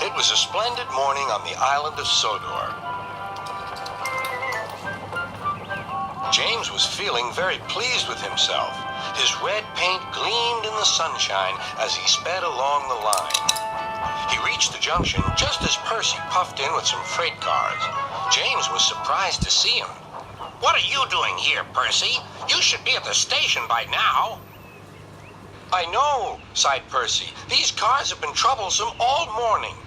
It was a splendid morning on the island of Sodor. James was feeling very pleased with himself. His red paint gleamed in the sunshine as he sped along the line. He reached the junction just as Percy puffed in with some freight cars. James was surprised to see him. "What are you doing here, Percy? You should be at the station by now." "I know," sighed Percy. "These cars have been troublesome all morning."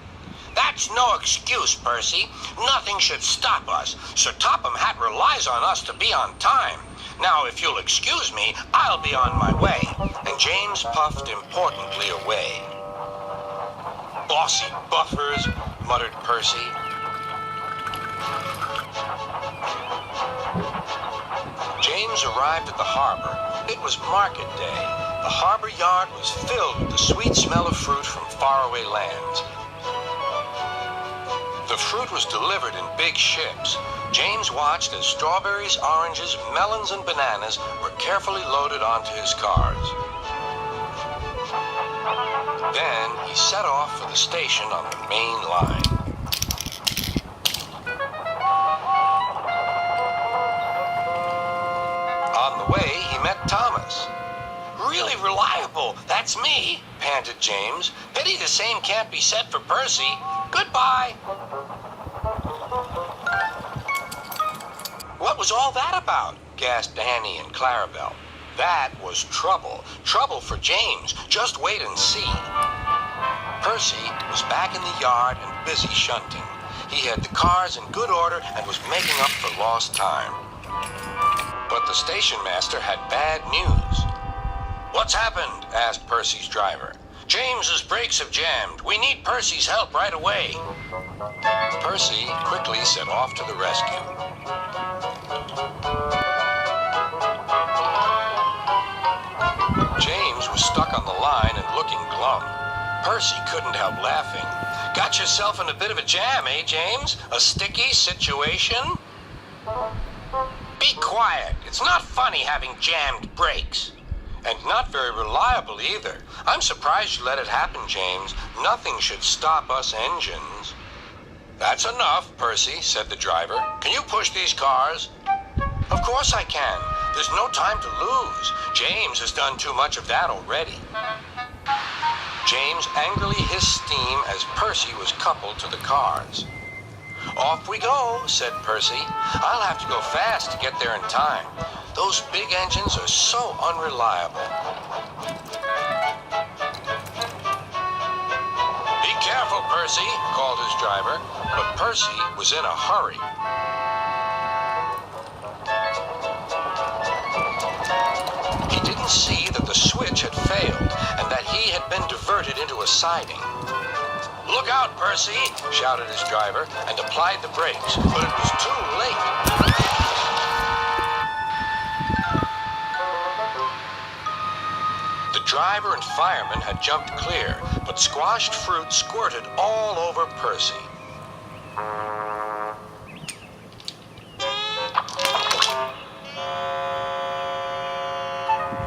"That's no excuse, Percy. Nothing should stop us. Sir Topham Hatt relies on us to be on time. Now, if you'll excuse me, I'll be on my way." And James puffed importantly away. "Bossy buffers," muttered Percy. James arrived at the harbor. It was market day. The harbor yard was filled with the sweet smell of fruit from faraway lands. The fruit was delivered in big ships. James watched as strawberries, oranges, melons, and bananas were carefully loaded onto his cars. Then he set off for the station on the main line. On the way, he met Thomas. "Really reliable, that's me," panted James. "Pity the same can't be said for Percy. Goodbye." "What was all that about?" gasped Annie and Clarabelle. That was trouble. Trouble for James. Just wait and see. Percy was back in the yard and busy shunting. He had the cars in good order and was making up for lost time. But the station master had bad news. "What's happened?" asked Percy's driver. "James's brakes have jammed. We need Percy's help right away." Percy quickly set off to the rescue. James was stuck on the line and looking glum. Percy couldn't help laughing. "Got yourself in a bit of a jam, eh, James? A sticky situation?" "Be quiet. It's not funny having jammed brakes." "And not very reliable either. I'm surprised you let it happen, James. Nothing should stop us engines." "That's enough, Percy," said the driver. "Can you push these cars?" "Of course I can. There's no time to lose. James has done too much of that already." James angrily hissed steam as Percy was coupled to the cars. "Off we go," said Percy. "I'll have to go fast to get there in time. Those big engines are so unreliable." "Be careful, Percy," called his driver, but Percy was in a hurry. He didn't see that the switch had failed and that he had been diverted into a siding. "Look out, Percy," shouted his driver, and applied the brakes, but it was too late. The driver and fireman had jumped clear, but squashed fruit squirted all over Percy.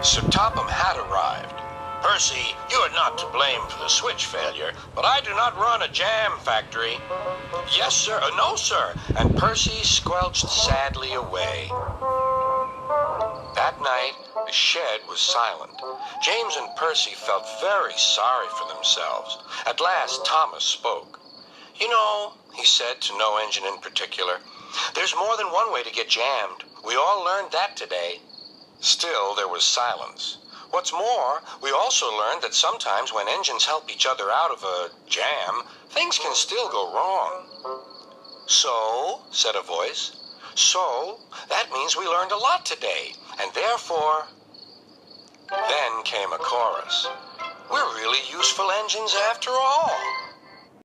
Sir Topham Hatt arrived. "Percy, you are not to blame for the switch failure, but I do not run a jam factory." "Yes, sir. No, sir." And Percy squelched sadly away. That night, the shed was silent. James and Percy felt very sorry for themselves. At last, Thomas spoke. "You know," he said to no engine in particular, "there's more than one way to get jammed. We all learned that today." Still, there was silence. What's more, we also learned that sometimes when engines help each other out of a jam, things can still go wrong. "So," said a voice, "so, that means we learned a lot today, and therefore..." Then came a chorus. "We're really useful engines after all."